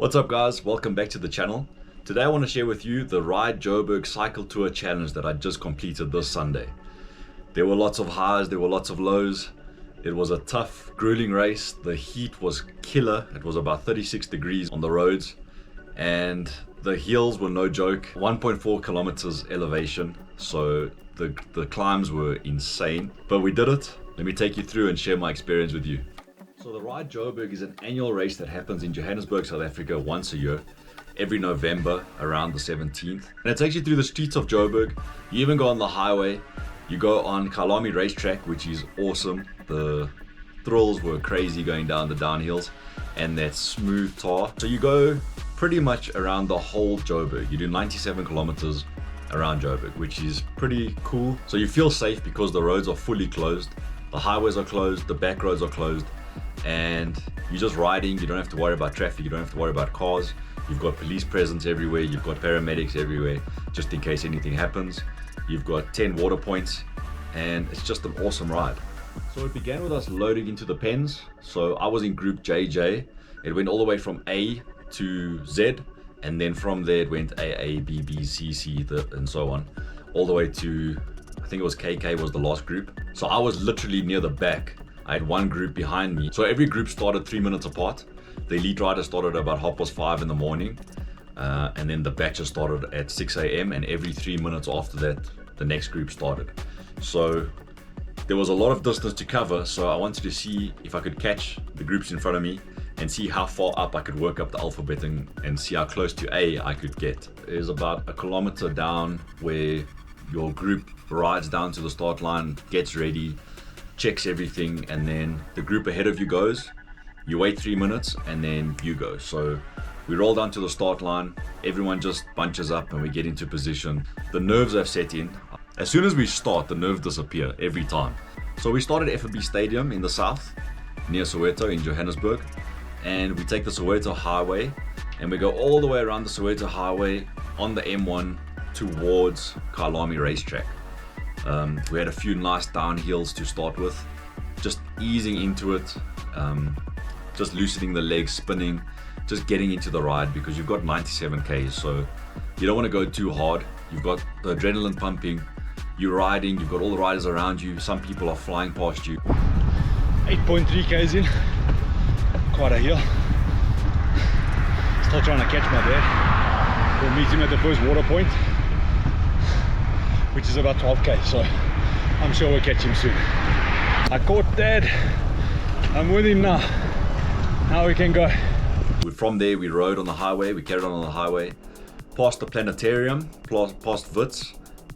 What's up guys, welcome back to the channel. Today I want to share with you the Ride Joburg Cycle Tour Challenge that I just completed this Sunday. There were lots of highs, there were lots of lows. It was a tough, grueling race. The heat was killer. It was about 36 degrees on the roads and the hills were no joke. 1.4 kilometers elevation, so the climbs were insane, but we did it. Let me take you through and share my experience with you. So the Ride Joburg is an annual race that happens in Johannesburg, South Africa once a year, every November around the 17th. And it's actually through the streets of Joburg. You even go on the highway, you go on Kyalami racetrack, which is awesome. The thrills were crazy going down the downhills and that smooth tar. So you go pretty much around the whole Joburg. You do 97 kilometers around Joburg, which is pretty cool. So you feel safe because the roads are fully closed. The highways are closed, the back roads are closed. And you're just riding, you don't have to worry about traffic, you don't have to worry about cars. You've got police presence everywhere, you've got paramedics everywhere, just in case anything happens. You've got 10 water points, and it's just an awesome ride. So it began with us loading into the pens. So I was in group JJ. It went all the way from A to Z, and then from there it went AA, BB, CC, and so on, all the way to, I think it was KK was the last group. So I was literally near the back. I had one group behind me. So every group started 3 minutes apart. The elite rider started about 5:30 in the morning. And then the batches started at 6 a.m. and every 3 minutes after that, the next group started. So there was a lot of distance to cover. So I wanted to see if I could catch the groups in front of me and see how far up I could work up the alphabet and see how close to A I could get. There's about a kilometer down where your group rides down to the start line, gets ready, checks everything, and then the group ahead of you goes. You wait 3 minutes and then you go. So we roll down to the start line, everyone just bunches up and we get into position. The nerves have set in. As soon as we start, the nerves disappear every time. So we start at FNB Stadium in the south, near Soweto in Johannesburg, and we take the Soweto Highway and we go all the way around the Soweto Highway on the M1 towards Kyalami racetrack. We had a few nice downhills to start with, just easing into it, just loosening the legs, spinning, just getting into the ride because you've got 97 Ks, so you don't want to go too hard. You've got the adrenaline pumping, you're riding, you've got all the riders around you, some people are flying past you. 8.3 Ks in, quite a hill. Still trying to catch my dad. We'll meet him at the first water point, which is about 12 K, so I'm sure we'll catch him soon. I caught Dad, I'm with him now. Now we can go. From there we rode on the highway, we carried on the highway, past the planetarium, past Wits,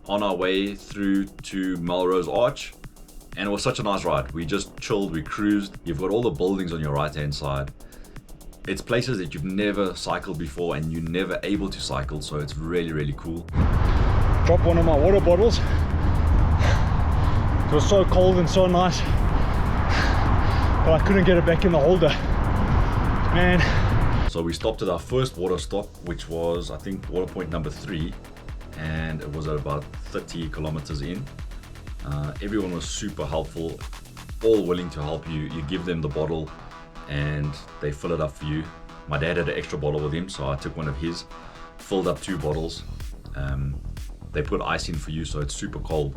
on our way through to Melrose Arch, and it was such a nice ride. We just chilled, we cruised. You've got all the buildings on your right hand side. It's places that you've never cycled before and you're never able to cycle, so it's really, really cool. Dropped one of my water bottles. It was so cold and so nice, but I couldn't get it back in the holder, man. So we stopped at our first water stop, which was, I think, water point number 3, and it was at about 30 kilometers in. Everyone was super helpful, all willing to help you. You give them the bottle and they fill it up for you. My dad had an extra bottle with him, so I took one of his, filled up 2 bottles. They put ice in for you, so it's super cold.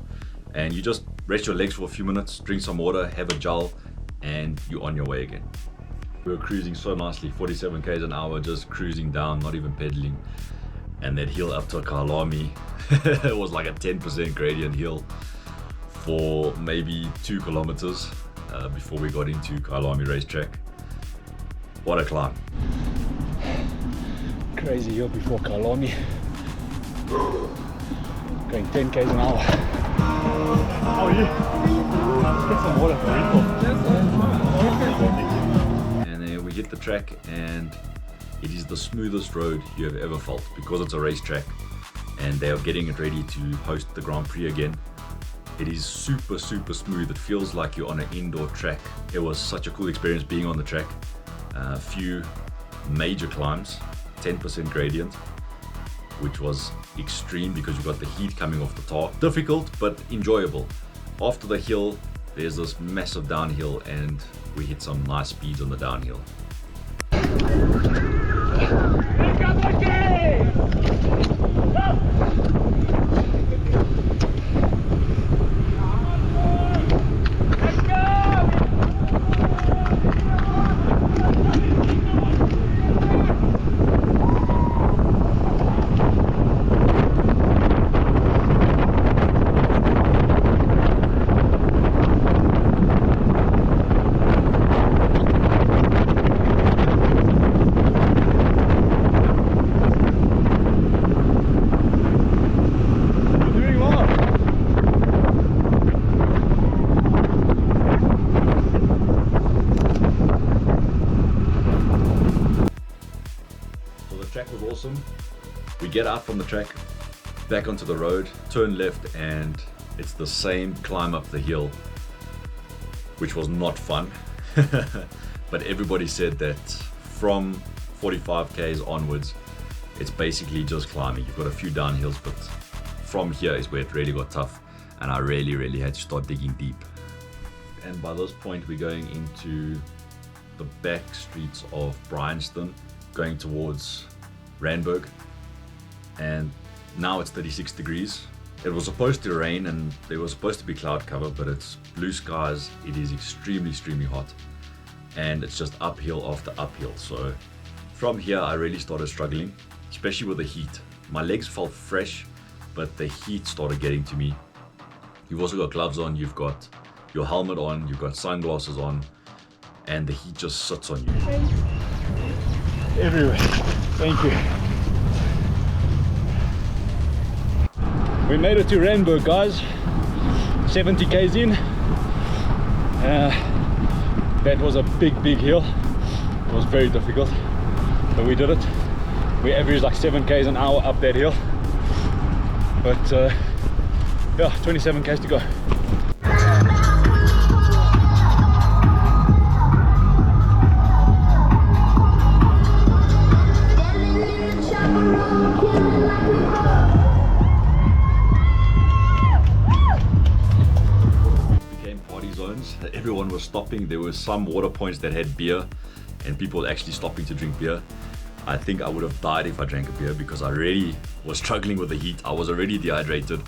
And you just rest your legs for a few minutes, drink some water, have a gel, and you're on your way again. We were cruising so nicely, 47 Ks an hour, just cruising down, not even pedaling. And that hill up to Kyalami, it was like a 10% gradient hill for maybe 2 kilometers before we got into Kyalami racetrack. What a climb. Crazy hill before Kyalami. Going 10 Ks an hour. How are you? Let's get some water for you. And then we hit the track and it is the smoothest road you have ever felt because it's a racetrack and they are getting it ready to host the Grand Prix again. It is super, super smooth. It feels like you're on an indoor track. It was such a cool experience being on the track. A few major climbs, 10% gradient, which was extreme because you got the heat coming off the tar. Difficult, but enjoyable. After the hill, there's this massive downhill and we hit some nice speeds on the downhill. track was awesome. We get out from the track, back onto the road, turn left, and it's the same climb up the hill, which was not fun. But everybody said that from 45 k's onwards, it's basically just climbing. You've got a few downhills, but from here is where it really got tough, and I really had to start digging deep. And by this point, we're going into the back streets of Bryanston, going towards Randburg, and now it's 36 degrees. It was supposed to rain and there was supposed to be cloud cover, but it's blue skies. It is extremely hot, and it's just uphill after uphill. So from here I really started struggling, especially with the heat. My legs felt fresh, but the heat started getting to me. You've also got gloves on, you've got your helmet on, you've got sunglasses on, and the heat just sits on you. Everywhere. Thank you. We made it to Randburg, guys. 70 k's in. That was a big hill. It was very difficult, but we did it. We averaged like 7 k's an hour up that hill. But yeah, 27 k's to go. Everyone was stopping. There were some water points that had beer and people actually stopping to drink beer. I think I would have died if I drank a beer because I really was struggling with the heat. I was already dehydrated.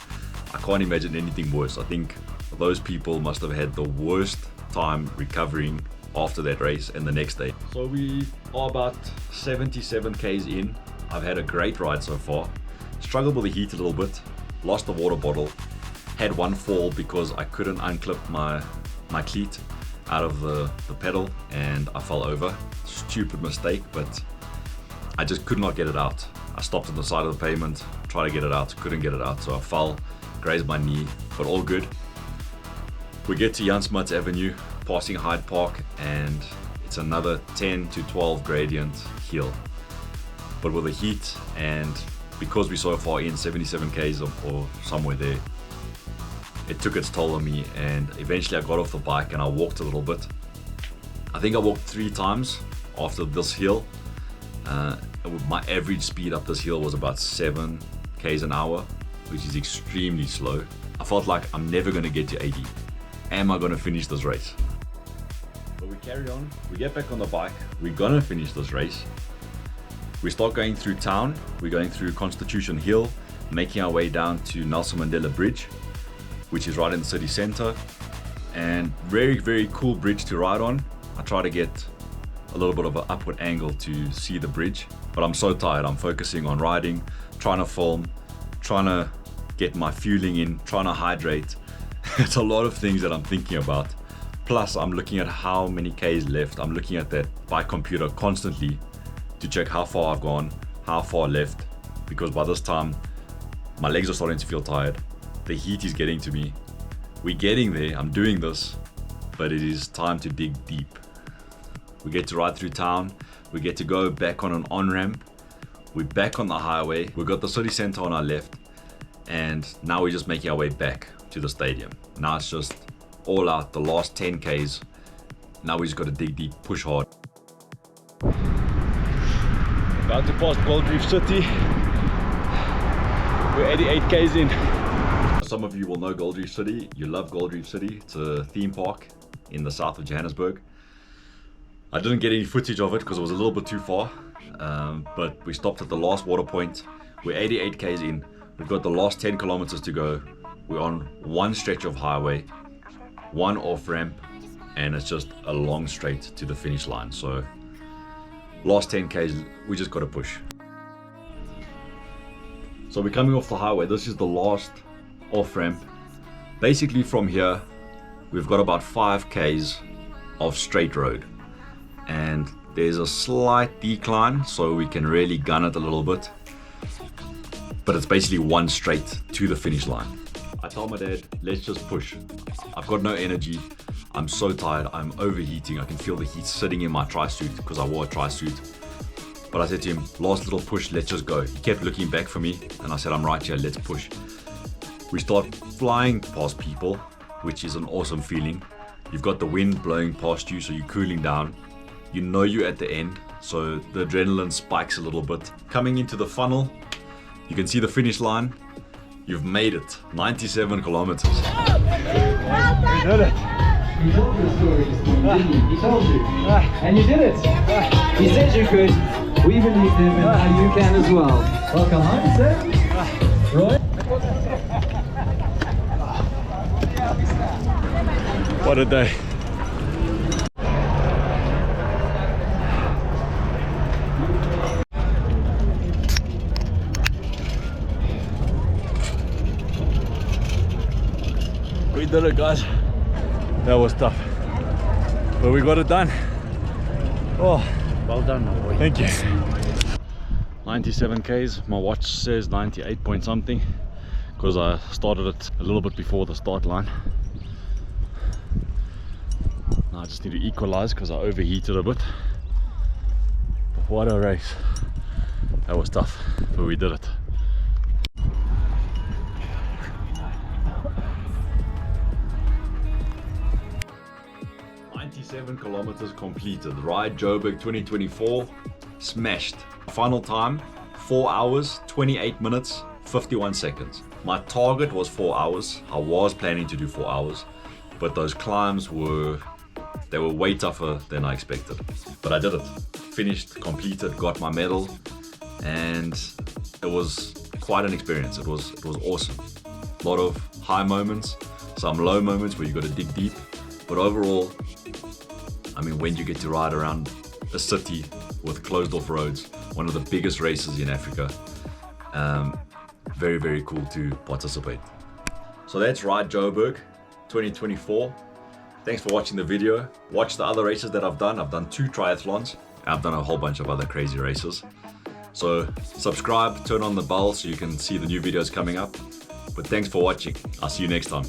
I can't imagine anything worse. I think those people must have had the worst time recovering after that race and the next day. So we are about 77 k's in. I've had a great ride so far. Struggled with the heat a little bit. Lost the water bottle. Had one fall because I couldn't unclip my cleat out of the pedal and I fell over. Stupid mistake, but I just could not get it out. I stopped on the side of the pavement, tried to get it out, couldn't get it out, so I fell, grazed my knee, but all good. We get to Jan Smuts Avenue, passing Hyde Park, and it's another 10 to 12 gradient hill. But with the heat, and because we're so far in, 77 k's or somewhere there, it took its toll on me, and eventually I got off the bike and I walked a little bit. I think I walked 3 times after this hill. My average speed up this hill was about 7 k's an hour, which is extremely slow. I felt like I'm never going to get to 80. Am I going to finish this race? But we carry on, we get back on the bike, we're going to finish this race. We start going through town, we're going through Constitution Hill, making our way down to Nelson Mandela Bridge, which is right in the city center, and very cool bridge to ride on. I try to get a little bit of an upward angle to see the bridge, but I'm so tired. I'm focusing on riding, trying to film, trying to get my fueling in, trying to hydrate. It's a lot of things that I'm thinking about. Plus I'm looking at how many k's left. I'm looking at that bike computer constantly to check how far I've gone, how far left, because by this time my legs are starting to feel tired. The heat is getting to me. We're getting there, I'm doing this, but it is time to dig deep. We get to ride through town, we get to go back on an on-ramp, we're back on the highway, we've got the city center on our left, and now we're just making our way back to the stadium. Now it's just all out, the last 10 k's. Now we just got to dig deep, push hard. About to pass Gold Reef City. We're 88 k's in. Some of you will know Gold Reef City. You love Gold Reef City. It's a theme park in the south of Johannesburg. I didn't get any footage of it because it was a little bit too far, but we stopped at the last water point. We're 88 k's in. We've got the last 10 kilometers to go. We're on one stretch of highway, one off ramp, and it's just a long straight to the finish line. So last 10 k's, we just got to push. So we're coming off the highway. This is the last off ramp. Basically from here we've got about 5 k's of straight road, and there's a slight decline so we can really gun it a little bit, but it's basically one straight to the finish line. I told my dad, let's just push. I've got no energy, I'm so tired, I'm overheating. I can feel the heat sitting in my tri-suit because I wore a tri-suit. But I said to him, last little push, let's just go. He kept looking back for me and I said, I'm right here, let's push. We start flying past people, which is an awesome feeling. You've got the wind blowing past you, so you're cooling down. You know you're at the end, so the adrenaline spikes a little bit. Coming into the funnel, you can see the finish line. You've made it, 97 kilometers. We did it. He told the stories. He told you. And you did it. He said you could. We believed him, and now you can as well. Welcome home, sir. Roy? What a day. We did it, guys. That was tough, but we got it done. Oh, Well done, my boy. thank you. 97 Ks, my watch says 98 point something because I started it a little bit before the start line. Now I just need to equalize because I overheated a bit. But what a race. That was tough, but we did it. Kilometers completed. Ride Joburg 2024 smashed. Final time 4 hours 28 minutes 51 seconds. My target was 4 hours. I was planning to do 4 hours, but those climbs were way tougher than I expected. But I did it. Finished, completed, got my medal, and it was quite an experience. It was awesome. A lot of high moments, some low moments where you got to dig deep, but overall, I mean, when you get to ride around a city with closed off roads, one of the biggest races in Africa, very, very cool to participate. So that's Ride Joburg 2024. Thanks for watching the video. Watch the other races that I've done. I've done 2 triathlons. I've done a whole bunch of other crazy races. So subscribe, turn on the bell so you can see the new videos coming up. But thanks for watching. I'll see you next time.